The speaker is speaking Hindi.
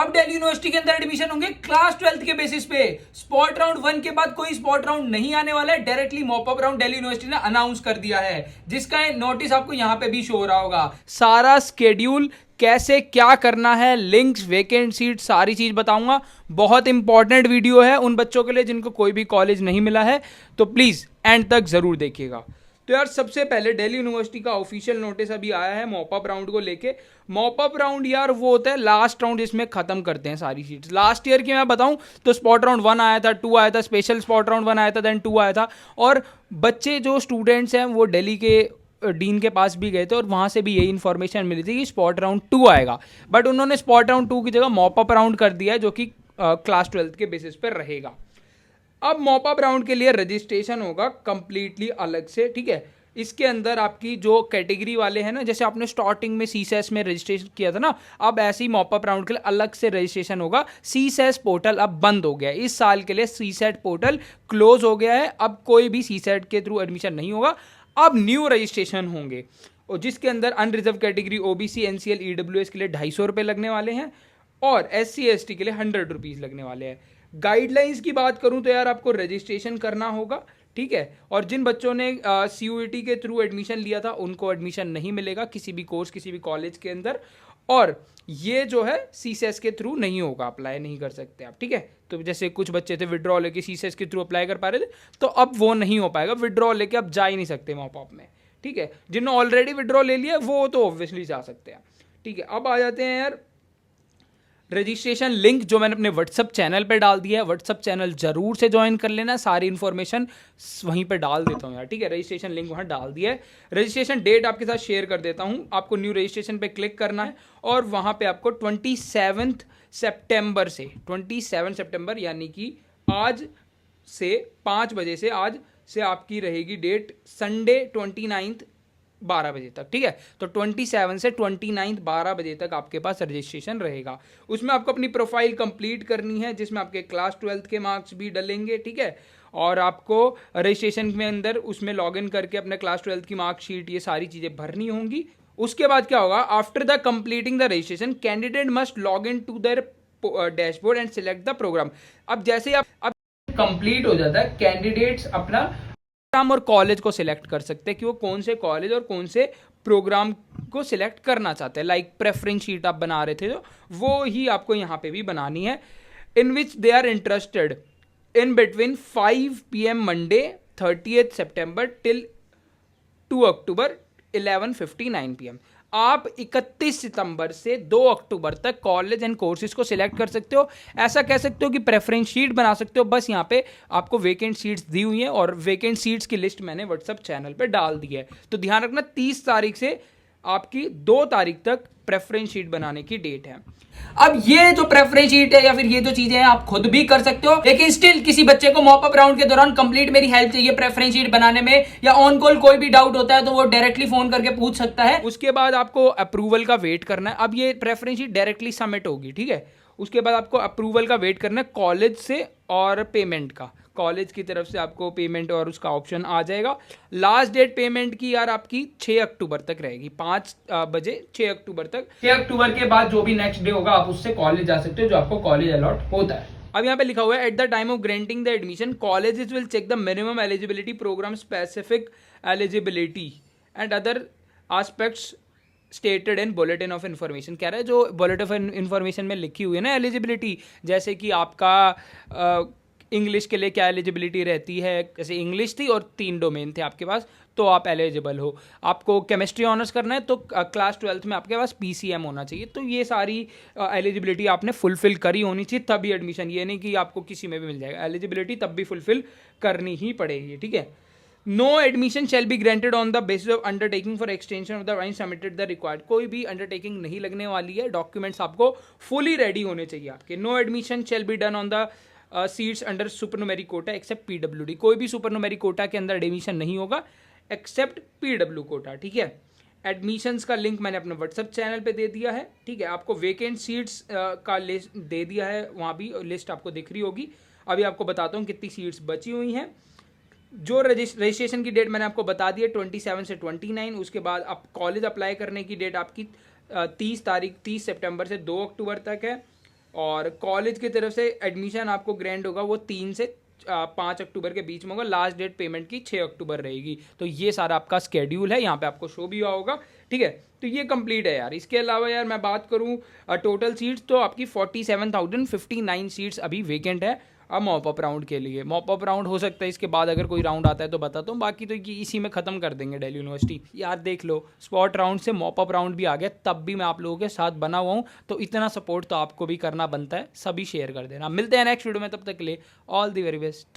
अब दिल्ली यूनिवर्सिटी के अंदर एडमिशन होंगे क्लास 12th के बेसिस पे। स्पॉट राउंड 1 के बाद कोई स्पॉट राउंड नहीं आने वाला है, directly mop up round Delhi university ने अनाउंस कर दिया है, जिसका नोटिस आपको यहां पे भी शो हो रहा होगा। सारा स्केड्यूल, कैसे क्या करना है, लिंक्स, वेकेंट सीट, सारी चीज बताऊंगा। बहुत इंपॉर्टेंट वीडियो है उन बच्चों के लिए जिनको कोई भी कॉलेज नहीं मिला है, तो प्लीज एंड तक जरूर देखिएगा। तो यार सबसे पहले दिल्ली यूनिवर्सिटी का ऑफिशियल नोटिस अभी आया है मॉप अप राउंड को लेके। मॉप अप राउंड यार वो होता है लास्ट राउंड जिसमें खत्म करते हैं सारी सीट्स। लास्ट ईयर की मैं बताऊं तो स्पॉट राउंड 1 आया था, 2 आया था, स्पेशल स्पॉट राउंड 1 आया था, देन 2 आया था। और बच्चे जो स्टूडेंट्स हैं वो दिल्ली के डीन के पास भी गए थे और वहां से भी यही इन्फॉर्मेशन मिली थी कि स्पॉट राउंड 2 आएगा, बट उन्होंने स्पॉट राउंड 2 की जगह मॉप अप राउंड कर दिया है, जो कि क्लास 12th के बेसिस पर रहेगा। अब मॉप अप राउंड के लिए रजिस्ट्रेशन होगा कंप्लीटली अलग से, ठीक है। इसके अंदर आपकी जो कैटेगरी वाले हैं ना, जैसे आपने स्टार्टिंग में सीसेस में रजिस्ट्रेशन किया था ना, अब ऐसे ही मॉप अप राउंड के लिए अलग से रजिस्ट्रेशन होगा। सीसेस पोर्टल अब बंद हो गया है, इस साल के लिए सीसेट पोर्टल क्लोज हो गया है। अब कोई भी सीसेट के थ्रू एडमिशन नहीं होगा, अब न्यू रजिस्ट्रेशन होंगे, और जिसके अंदर unreserved category OBC, NCL, EWS के लिए 250 रुपये लगने वाले हैं और एससी एसटी के लिए 100 रुपीज़ लगने वाले हैं। गाइडलाइंस की बात करूं तो यार आपको रजिस्ट्रेशन करना होगा, ठीक है। और जिन बच्चों ने सीयूईटी के थ्रू एडमिशन लिया था उनको एडमिशन नहीं मिलेगा किसी भी कोर्स, किसी भी कॉलेज के अंदर। और ये जो है सीसेस के थ्रू नहीं होगा, अप्लाई नहीं कर सकते आप, ठीक है। तो जैसे कुछ बच्चे थे विड्रॉ लेके सीसेस के थ्रू अप्लाई कर पा रहे थे, तो अब वो नहीं हो पाएगा। विड्रॉ लेके अब जा ही नहीं सकते मॉप अप में, ठीक है। जिन्होंने ऑलरेडी विड्रॉ ले लिया वो तो ऑब्वियसली जा सकते हैं, ठीक है। अब आ जाते हैं यार रजिस्ट्रेशन लिंक, जो मैंने अपने व्हाट्सअप चैनल पे डाल दिया है। व्हाट्सअप चैनल जरूर से ज्वाइन कर लेना, सारी इन्फॉर्मेशन वहीं पे डाल देता हूँ यार, ठीक है। रजिस्ट्रेशन लिंक वहाँ डाल दिया है। रजिस्ट्रेशन डेट आपके साथ शेयर कर देता हूँ। आपको न्यू रजिस्ट्रेशन पे क्लिक करना है और वहाँ पे आपको 27 सितंबर से 27 सितंबर यानी कि आज से 5 बजे से, आज से आपकी रहेगी डेट संडे 29 12 बजे तक, ठीक है। तो 27 से 29 12 बजे तक आपके पास रजिस्ट्रेशन रहेगा। उसमें आपको अपनी प्रोफाइल कंप्लीट करनी है, जिसमें आपके क्लास 12th के मार्क्स भी डलेंगे, ठीक है। और आपको रजिस्ट्रेशन में अंदर उसमें लॉगिन करके अपने क्लास 12th की मार्कशीट, ये सारी चीज़ें भरनी होंगी। उसके बाद क्या होगा, after the completing the registration candidate must log in to their dashboard and select the programme. अब जैसे अब कंप्लीट हो जाता है, कैंडिडेट्स अपना प्रोग्राम और कॉलेज को सिलेक्ट कर सकते हैं कि वो कौन से कॉलेज और कौन से प्रोग्राम को सिलेक्ट करना चाहते हैं। लाइक प्रेफरेंस शीट आप बना रहे थे तो वो ही आपको यहाँ पे भी बनानी है। In which they are interested in between 5 PM Monday 30 September till 2 October 11:59 PM। आप 31 सितंबर से 2 अक्टूबर तक कॉलेज एंड कोर्सेज को सिलेक्ट कर सकते हो। ऐसा कह सकते हो कि प्रेफरेंस शीट बना सकते हो। बस यहाँ पे आपको वेकेंट सीट्स दी हुई हैं और वेकेंट सीट्स की लिस्ट मैंने व्हाट्सएप चैनल पे डाल दी है। तो ध्यान रखना 30 तारीख से आपकी 2 तारीख तक प्रेफरेंस शीट बनाने की डेट है। अब ये जो प्रेफरेंस शीट है या फिर ये जो चीजें हैं आप खुद भी कर सकते हो, लेकिन स्टिल किसी बच्चे को मॉप अप राउंड के दौरान कंप्लीट मेरी हेल्प चाहिए प्रेफरेंस शीट बनाने में, या ऑन कॉल कोई भी डाउट होता है तो वो डायरेक्टली फोन करके पूछ सकता है। उसके बाद आपको अप्रूवल का वेट करना है। अब ये प्रेफरेंस शीट डायरेक्टली सबमिट होगी, ठीक है। उसके बाद आपको अप्रूवल का वेट करना है कॉलेज से और पेमेंट का। कॉलेज की तरफ से आपको पेमेंट और उसका ऑप्शन आ जाएगा। लास्ट डेट पेमेंट की यार आपकी 6 अक्टूबर तक रहेगी, 5 बजे 6 अक्टूबर तक। 6 अक्टूबर के बाद जो भी नेक्स्ट डे होगा आप उससे कॉलेज जा सकते हो, जो आपको कॉलेज अलॉट होता है। अब यहाँ पे लिखा हुआ है at the time of granting the admission colleges will check the minimum eligibility, programme specific eligibility and other aspects stated in bulletin of information. कह रहा है जो बुलेटिन ऑफ इन्फॉर्मेशन में लिखी हुई है ना एलिजिबिलिटी, जैसे कि आपका इंग्लिश के लिए क्या एलिजिबिलिटी रहती है, जैसे इंग्लिश थी और 3 डोमेन थे आपके पास तो आप एलिजिबल हो। आपको केमिस्ट्री ऑनर्स करना है तो क्लास 12th में आपके पास PCM होना चाहिए। तो ये सारी एलिजिबिलिटी आपने फुलफिल करी होनी चाहिए तभी एडमिशन, ये नहीं कि आपको किसी में भी मिल जाएगा। एलिजिबिलिटी तब भी फुलफिल करनी ही पड़ेगी, ठीक है। No admission shall be granted on the basis of undertaking for extension of the wine submitted the required. कोई भी अंडरटेकिंग नहीं लगने वाली है, डॉक्यूमेंट्स आपको फुली रेडी होने चाहिए आपके। No admission shall be done on the seats under supernumerary quota except PW। कोई भी सुपरनुमेरी कोटा के अंदर एडमिशन नहीं होगा एक्सेप्ट PW कोटा, ठीक है। एडमिशन्स का लिंक मैंने अपने व्हाट्सएप चैनल पे दे दिया है, ठीक है। आपको वेकेंट सीट्स का लिस्ट दे दिया है, वहाँ भी लिस्ट आपको दिख रही होगी। अभी आपको बताता हूँ कितनी सीट्स बची हुई हैं। जो रजिस्ट्रेशन की डेट मैंने आपको बता दी है 27 से 29। उसके बाद आप कॉलेज अप्लाई करने की डेट आपकी 30 सितंबर से 2 अक्टूबर तक है। और कॉलेज की तरफ से एडमिशन आपको ग्रैंड होगा वो 3 से 5 अक्टूबर के बीच में होगा। लास्ट डेट पेमेंट की 6 अक्टूबर रहेगी। तो ये सारा आपका स्केड्यूल है, यहाँ पे आपको शो भी हुआ होगा। ठीक है, तो ये कंप्लीट है यार। इसके अलावा यार मैं बात करूँ टोटल सीट्स, तो आपकी 47,059 सीट्स अभी वेकेंट है अब मॉप अप राउंड के लिए। मॉप अप राउंड हो सकता है इसके बाद अगर कोई राउंड आता है तो बताता हूँ, बाकी तो ये इसी में ख़त्म कर देंगे दिल्ली यूनिवर्सिटी। यार देख लो, स्पॉट राउंड से मॉप अप राउंड भी आ गया, तब भी मैं आप लोगों के साथ बना हुआ हूँ। तो इतना सपोर्ट तो आपको भी करना बनता है, सभी शेयर कर देना। मिलते हैं नेक्स्ट वीडियो में, तब तक के लिए ऑल द वेरी बेस्ट।